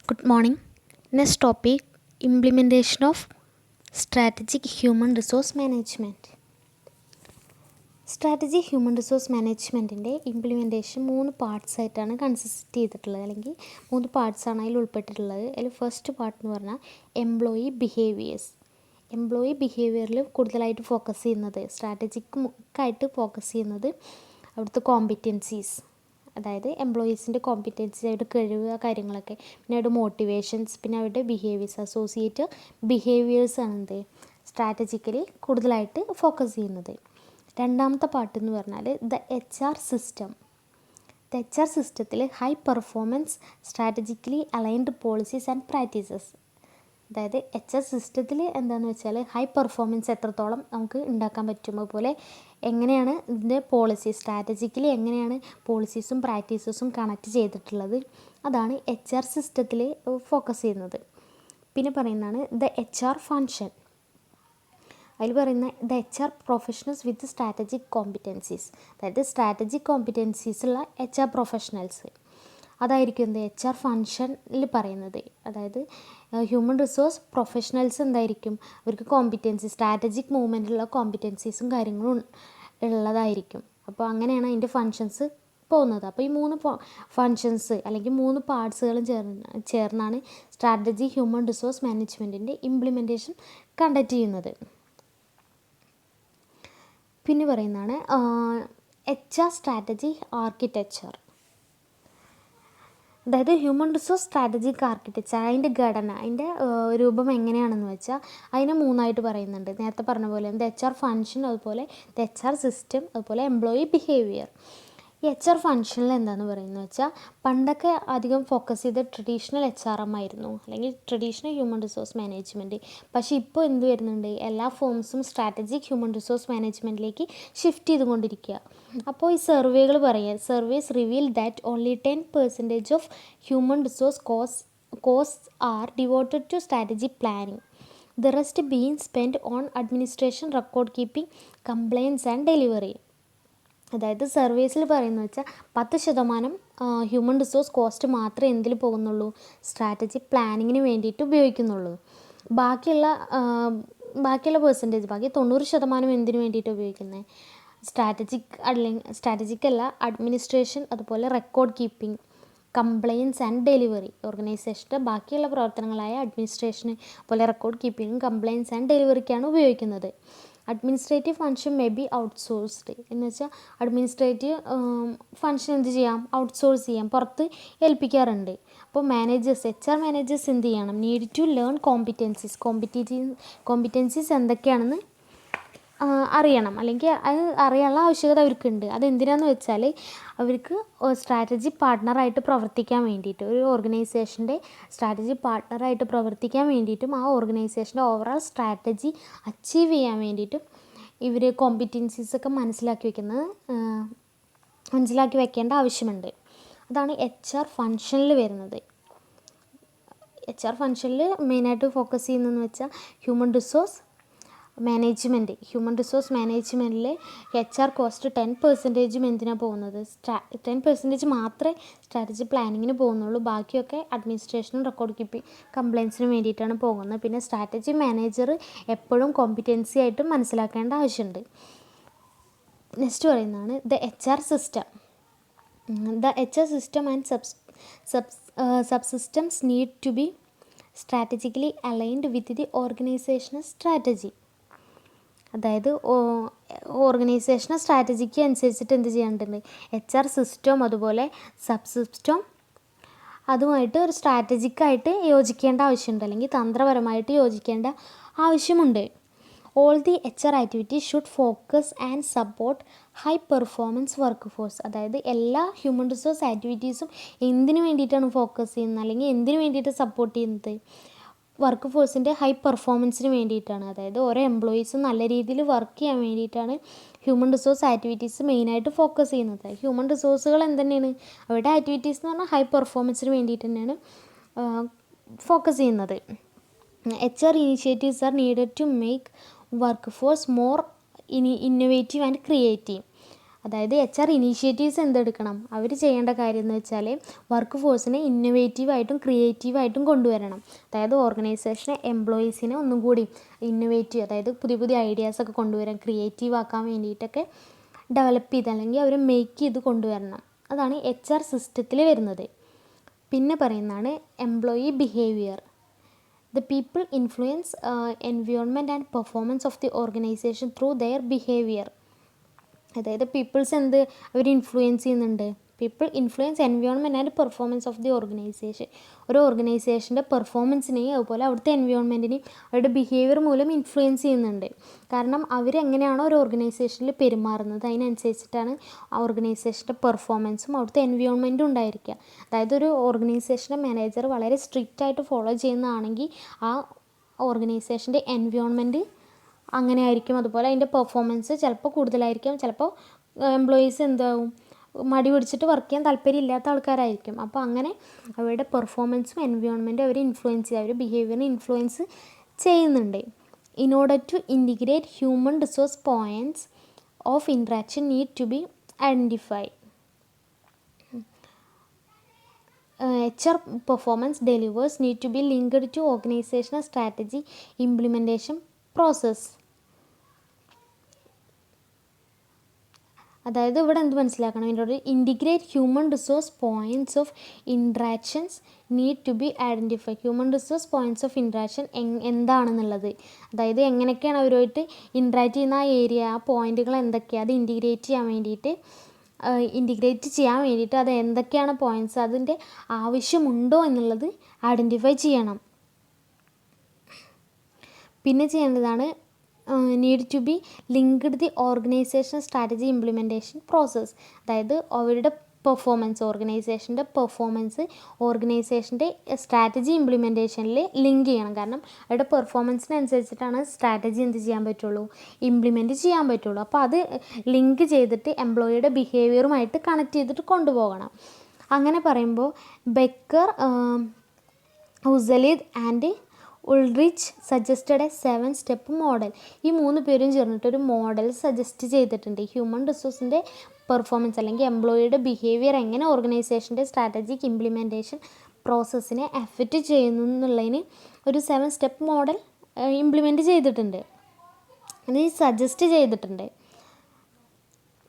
Good morning. Next topic, implementation of strategic human resource management. Strategy human resource മാനേജ്മെൻറ്റിൻ്റെ implementation 3 parts ആയിട്ടാണ് consist ചെയ്തിട്ടുള്ളത്, അല്ലെങ്കിൽ 3 പാർട്സാണ് അതിൽ ഉൾപ്പെട്ടിട്ടുള്ളത്. അതിൽ ഫസ്റ്റ് പാർട്ട് എന്ന് പറഞ്ഞാൽ എംപ്ലോയി ബിഹേവിയേഴ്സ്. എംപ്ലോയി ബിഹേവിയറിൽ കൂടുതലായിട്ട് ഫോക്കസ് ചെയ്യുന്നത്, സ്ട്രാറ്റജിക്കായിട്ട് ഫോക്കസ് ചെയ്യുന്നത് അവിടുത്തെ കോമ്പിറ്റൻസീസ്, അതായത് എംപ്ലോയീസിൻ്റെ കോമ്പിറ്റൻസി, അവരുടെ കഴിവ്, കാര്യങ്ങളൊക്കെ, പിന്നെ അവരുടെ മോട്ടിവേഷൻസ്, പിന്നെ അവരുടെ ബിഹേവിയേഴ്സ്, അസോസിയേറ്റ് ബിഹേവിയേഴ്സാണ് എന്ത് സ്ട്രാറ്റജിക്കലി കൂടുതലായിട്ട് ഫോക്കസ് ചെയ്യുന്നത്. രണ്ടാമത്തെ പാർട്ട് എന്ന് പറഞ്ഞാൽ HR സിസ്റ്റം. HR സിസ്റ്റത്തിൽ high performance strategically aligned policies and practices. അതായത് HR സിസ്റ്റത്തിൽ എന്താണെന്ന് വെച്ചാൽ ഹൈ പെർഫോമൻസ് എത്രത്തോളം നമുക്ക് ഉണ്ടാക്കാൻ പറ്റും, അതുപോലെ എങ്ങനെയാണ് ഇതിൻ്റെ പോളിസി, സ്ട്രാറ്റജിക്കലി എങ്ങനെയാണ് പോളിസീസും പ്രാക്ടീസസും കണക്ട് ചെയ്തിട്ടുള്ളത്, അതാണ് HR സിസ്റ്റത്തിൽ ഫോക്കസ് ചെയ്യുന്നത്. പിന്നെ പറയുന്നതാണ് HR ഫങ്ഷൻ. അതിൽ പറയുന്ന HR പ്രൊഫഷണൽസ് വിത്ത് സ്ട്രാറ്റജിക് കോമ്പിറ്റൻസീസ്, അതായത് സ്ട്രാറ്റജിക് കോമ്പിറ്റൻസീസ് ഉള്ള HR പ്രൊഫഷണൽസ്, അതായിരിക്കും HR ഫങ്ഷനിൽ പറയുന്നത്. അതായത് ഹ്യൂമൻ റിസോഴ്സ് പ്രൊഫഷണൽസ് എന്തായിരിക്കും, അവർക്ക് കോമ്പിറ്റൻസി, സ്ട്രാറ്റജിക് മൂവ്മെൻറ്റിലുള്ള കോമ്പിറ്റൻസീസും കാര്യങ്ങളും ഉള്ളതായിരിക്കും. അപ്പോൾ അങ്ങനെയാണ് അതിൻ്റെ ഫങ്ഷൻസ് പോകുന്നത്. അപ്പോൾ ഈ 3 ഫങ്ഷൻസ് അല്ലെങ്കിൽ 3 പാർട്സുകളും ചേർന്നാണ് സ്ട്രാറ്റജി ഹ്യൂമൻ റിസോഴ്സ് മാനേജ്മെൻറ്റിൻ്റെ ഇംപ്ലിമെൻറ്റേഷൻ കണ്ടക്ട് ചെയ്യുന്നത്. പിന്നെ പറയുന്നതാണ് HR സ്ട്രാറ്റജി ആർക്കിടെക്ചർ. അതായത് ഹ്യൂമൻ റിസോഴ്സ് സ്ട്രാറ്റജിക് ആർക്കിടെക്ചർ, അതിൻ്റെ ഘടന, അതിൻ്റെ രൂപം എങ്ങനെയാണെന്ന് വെച്ചാൽ അതിനെ 3ആയിട്ട് പറയുന്നുണ്ട്. നേരത്തെ പറഞ്ഞ പോലെ HR ഫങ്ഷൻ, അതുപോലെ HR സിസ്റ്റം, അതുപോലെ എംപ്ലോയി ബിഹേവിയർ. ഈ HR ഫങ്ഷനിൽ എന്താണെന്ന് പറയുന്നത് വെച്ചാൽ പണ്ടൊക്കെ അധികം ഫോക്കസ് ചെയ്ത് ട്രഡീഷണൽ HRM ആയിരുന്നു, അല്ലെങ്കിൽ ട്രഡീഷണൽ ഹ്യൂമൻ റിസോഴ്സ് മാനേജ്മെൻറ്റ്. പക്ഷേ ഇപ്പോൾ എന്ത് വരുന്നുണ്ട്, എല്ലാ ഫോംസും സ്ട്രാറ്റജിക് ഹ്യൂമൻ റിസോഴ്സ് മാനേജ്മെൻറ്റിലേക്ക് ഷിഫ്റ്റ് ചെയ്തുകൊണ്ടിരിക്കുക. അപ്പോൾ ഈ surveys reveal that only 10% of human resource cost are devoted to strategy planning, the rest being spend on administration, record keeping, compliance and delivery. അതായത് സർവേസിൽ പറയുന്നത് വെച്ചാൽ 10% ഹ്യൂമൻ റിസോഴ്സ് കോസ്റ്റ് മാത്രമേ എന്തിൽ പോകുന്നുള്ളൂ, സ്ട്രാറ്റജി പ്ലാനിങ്ങിന് വേണ്ടിയിട്ട് ഉപയോഗിക്കുന്നുള്ളൂ. ബാക്കിയുള്ള പെർസെൻറ്റേജ്, ബാക്കി 90% എന്തിനു വേണ്ടിയിട്ട് ഉപയോഗിക്കുന്നത്, സ്ട്രാറ്റജിക് അല്ല, അഡ്മിനിസ്ട്രേഷൻ, അതുപോലെ record keeping, compliance and delivery. ഓർഗനൈസേഷൻ്റെ ബാക്കിയുള്ള പ്രവർത്തനങ്ങളായ അഡ്മിനിസ്ട്രേഷന്, അതുപോലെ റെക്കോർഡ് കീപ്പിംഗ്, കംപ്ലയിൻസ് ആൻഡ് ഡെലിവറിക്കാണ് ഉപയോഗിക്കുന്നത്. Administrative function may be outsourced എന്ന് വെച്ചാൽ അഡ്മിനിസ്ട്രേറ്റീവ് ഫങ്ഷൻ എന്ത് ചെയ്യാം, ഔട്ട്സോഴ്സ് ചെയ്യാം, പുറത്ത് ഏൽപ്പിക്കാറുണ്ട്. അപ്പോൾ HR മാനേജേഴ്സ് എന്ത് ചെയ്യണം, നീഡ് ടു ലേൺ കോമ്പിറ്റൻസീസ് എന്തൊക്കെയാണെന്ന് അറിയണം, അല്ലെങ്കിൽ അത് അറിയാനുള്ള ആവശ്യകത അവർക്കുണ്ട്. അതെന്തിനാന്ന് വെച്ചാൽ അവർക്ക് സ്ട്രാറ്റജി പാർട്ട്ണറായിട്ട് പ്രവർത്തിക്കാൻ വേണ്ടിയിട്ട്, ഒരു ഓർഗനൈസേഷൻ്റെ സ്ട്രാറ്റജി പാർട്ട്ണറായിട്ട് പ്രവർത്തിക്കാൻ വേണ്ടിയിട്ടും ആ ഓർഗനൈസേഷൻ്റെ ഓവറോൾ സ്ട്രാറ്റജി അച്ചീവ് ചെയ്യാൻ വേണ്ടിയിട്ടും ഇവർ കോമ്പിറ്റൻസീസൊക്കെ മനസ്സിലാക്കി വെക്കേണ്ട ആവശ്യമുണ്ട്. അതാണ് HR ഫങ്ഷനിൽ വരുന്നത്. HR ഫങ്ഷനിൽ മെയിനായിട്ട് ഫോക്കസ് ചെയ്യുന്നതെന്ന് വെച്ചാൽ ഹ്യൂമൻ റിസോഴ്സ് മാനേജ്മെൻറ്റിൽ HR കോസ്റ്റ് 10% എന്തിനാണ് പോകുന്നത്, 10% മാത്രമേ സ്ട്രാറ്റജി പ്ലാനിങ്ങിന് പോകുന്നുള്ളൂ, ബാക്കിയൊക്കെ അഡ്മിനിസ്ട്രേഷനും റെക്കോർഡ് കീപ്പിംഗ്, കംപ്ലയിൻസിനും വേണ്ടിയിട്ടാണ് പോകുന്നത്. പിന്നെ സ്ട്രാറ്റജി മാനേജർ എപ്പോഴും കോമ്പിറ്റൻസി ആയിട്ട് മനസ്സിലാക്കേണ്ട ആവശ്യമുണ്ട്. നെക്സ്റ്റ് പറയുന്നതാണ് HR system. HR system and subsystems need to be strategically aligned with the organizational strategy. അതായത് ഓർഗനൈസേഷണൽ സ്ട്രാറ്റജിക്ക് അനുസരിച്ചിട്ട് എന്ത് ചെയ്യേണ്ടതുണ്ട്, HR സിസ്റ്റം അതുപോലെ സബ് സിസ്റ്റം അതുമായിട്ട് ഒരു സ്ട്രാറ്റജിക്കായിട്ട് യോജിക്കേണ്ട ആവശ്യമുണ്ട്, അല്ലെങ്കിൽ തന്ത്രപരമായിട്ട് യോജിക്കേണ്ട ആവശ്യമുണ്ട്. All the HR activities should focus and support high performance work force. അതായത് എല്ലാ ഹ്യൂമൻ റിസോഴ്സ് ആക്ടിവിറ്റീസും എന്തിനു വേണ്ടിയിട്ടാണ് ഫോക്കസ് ചെയ്യുന്നത്, അല്ലെങ്കിൽ എന്തിനു വേണ്ടിയിട്ട് സപ്പോർട്ട് ചെയ്യുന്നത്, വർക്ക് ഫോഴ്സിൻ്റെ ഹൈ പെർഫോമൻസിന് വേണ്ടിയിട്ടാണ്. അതായത് ഓരോ എംപ്ലോയീസും നല്ല രീതിയിൽ വർക്ക് ചെയ്യാൻ വേണ്ടിയിട്ടാണ് ഹ്യൂമൻ റിസോഴ്സ് ആക്ടിവിറ്റീസ് മെയിനായിട്ട് ഫോക്കസ് ചെയ്യുന്നത്. ഹ്യൂമൻ റിസോഴ്സുകൾ എന്തുതന്നെയാണ്, അവരുടെ ആക്ടിവിറ്റീസ് എന്ന് പറഞ്ഞാൽ ഹൈ പെർഫോമൻസിന് വേണ്ടിയിട്ട് തന്നെയാണ് ഫോക്കസ് ചെയ്യുന്നത്. HR initiatives are needed to make work force more innovative and creative. അതായത് HR ഇനീഷ്യേറ്റീവ്സ് എന്തെടുക്കണം, അവർ ചെയ്യേണ്ട കാര്യം എന്ന് വെച്ചാൽ വർക്ക് ഫോഴ്സിനെ ഇന്നൊവേറ്റീവായിട്ടും ക്രിയേറ്റീവായിട്ടും കൊണ്ടുവരണം. അതായത് ഓർഗനൈസേഷനെ എംപ്ലോയീസിനെ ഒന്നും കൂടി ഇന്നൊവേറ്റീവ്, അതായത് പുതിയ പുതിയ ഐഡിയാസൊക്കെ കൊണ്ടുവരാൻ, ക്രിയേറ്റീവ് ആക്കാൻ വേണ്ടിയിട്ടൊക്കെ ഡെവലപ്പ് ചെയ്ത് അല്ലെങ്കിൽ അവർ മേക്ക് ചെയ്ത് കൊണ്ടുവരണം. അതാണ് HR സിസ്റ്റത്തിൽ വരുന്നത്. പിന്നെ പറയുന്നതാണ് employee behaviour. The people influence environment and performance of the organization through their behavior. അതായത് പീപ്പിൾസ് അവർ ഇൻഫ്ലുവൻസ് ചെയ്യുന്നുണ്ട്. People influence environment and performance of the organisation. ഒരു ഓർഗനൈസേഷൻ്റെ പെർഫോമൻസിനെയും അതുപോലെ അവിടുത്തെ എൻവയോൺമെൻറ്റിനെയും അവരുടെ ബിഹേവിയർ മൂലം ഇൻഫ്ലുവൻസ് ചെയ്യുന്നുണ്ട്. കാരണം അവരെങ്ങനെയാണോ ഒരു ഓർഗനൈസേഷനിൽ പെരുമാറുന്നത് അതിനനുസരിച്ചിട്ടാണ് ആ ഓർഗനൈസേഷൻ്റെ പെർഫോമൻസും അവിടുത്തെ എൻവയോൺമെൻറ്റും ഉണ്ടായിരിക്കുക. അതായത് ഒരു ഓർഗനൈസേഷൻ്റെ മാനേജർ വളരെ സ്ട്രിക്റ്റ് ആയിട്ട് ഫോളോ ചെയ്യുന്നതാണെങ്കിൽ ആ ഓർഗനൈസേഷൻ്റെ എൻവയോൺമെൻറ്റ് അങ്ങനെ ആയിരിക്കും. അതുപോലെ അതിൻ്റെ പെർഫോമൻസ് ചിലപ്പോൾ കൂടുതലായിരിക്കും, ചിലപ്പോൾ എംപ്ലോയീസ് മടി പിടിച്ചിട്ട് വർക്ക് ചെയ്യാൻ താല്പര്യമില്ലാത്ത ആൾക്കാരായിരിക്കും. അപ്പോൾ അങ്ങനെ അവരുടെ പെർഫോമൻസും എൻവയോൺമെൻറ്റും അവർ ഇൻഫ്ലുവൻസ് ചെയ്യുക, അവർ ബിഹേവിയറിനെ ഇൻഫ്ലുവൻസ് ചെയ്യുന്നുണ്ട്. In order to integrate human resource points of interaction need to be identify. HR performance delivers need to be linked to organizational strategy implementation process. അതായത് ഇവിടെ എന്ത് മനസ്സിലാക്കണം, ഇതിൻ്റെ integrate human resource points of interactions need to be identify. Human resource points of interaction എന്താണെന്നുള്ളത്, അതായത് എങ്ങനെയൊക്കെയാണ് അവരുമായിട്ട് interact ചെയ്യുന്ന ആ ഏരിയ, ആ പോയിൻറ്റുകൾ എന്തൊക്കെയാണ്, അത് ഇൻറ്റിഗ്രേറ്റ് ചെയ്യാൻ വേണ്ടിയിട്ട് അത് എന്തൊക്കെയാണ് പോയിൻറ്റ്സ്, അതിൻ്റെ ആവശ്യമുണ്ടോ എന്നുള്ളത് ഐഡൻറ്റിഫൈ ചെയ്യണം. പിന്നെ ചെയ്യേണ്ടതാണ് need to be linked the organization strategy implementation process. അതായത് അവരുടെ പെർഫോമൻസ്, ഓർഗനൈസേഷൻ്റെ പെർഫോമൻസ് ഓർഗനൈസേഷൻ്റെ സ്ട്രാറ്റജി ഇംപ്ലിമെൻറ്റേഷനിൽ ലിങ്ക് ചെയ്യണം. കാരണം അവരുടെ പെർഫോമൻസിനനുസരിച്ചിട്ടാണ് സ്ട്രാറ്റജി ചെയ്യാൻ പറ്റുള്ളൂ, ഇംപ്ലിമെൻറ്റ് ചെയ്യാൻ പറ്റുള്ളൂ. അപ്പോൾ അത് ലിങ്ക് ചെയ്തിട്ട് എംപ്ലോയിയുടെ ബിഹേവിയറുമായിട്ട് കണക്ട് ചെയ്തിട്ട് കൊണ്ടുപോകണം. അങ്ങനെ പറയുമ്പോൾ Becker, Huselid and Ulrich suggested a 7-step model. ഈ 3 പേരും ചേർന്നിട്ടൊരു മോഡൽ സജസ്റ്റ് ചെയ്തിട്ടുണ്ട്. ഹ്യൂമൻ റിസോഴ്സിൻ്റെ പെർഫോമൻസ് അല്ലെങ്കിൽ എംപ്ലോയിയുടെ ബിഹേവിയർ എങ്ങനെ ഓർഗനൈസേഷൻ്റെ സ്ട്രാറ്റജിക് ഇംപ്ലിമെൻറ്റേഷൻ പ്രോസസ്സിനെ എഫക്റ്റ് ചെയ്യുന്നു എന്നുള്ളതിന് ഒരു 7-step മോഡൽ ഇംപ്ലിമെൻറ്റ് ചെയ്തിട്ടുണ്ട്, അത് സജസ്റ്റ് ചെയ്തിട്ടുണ്ട്.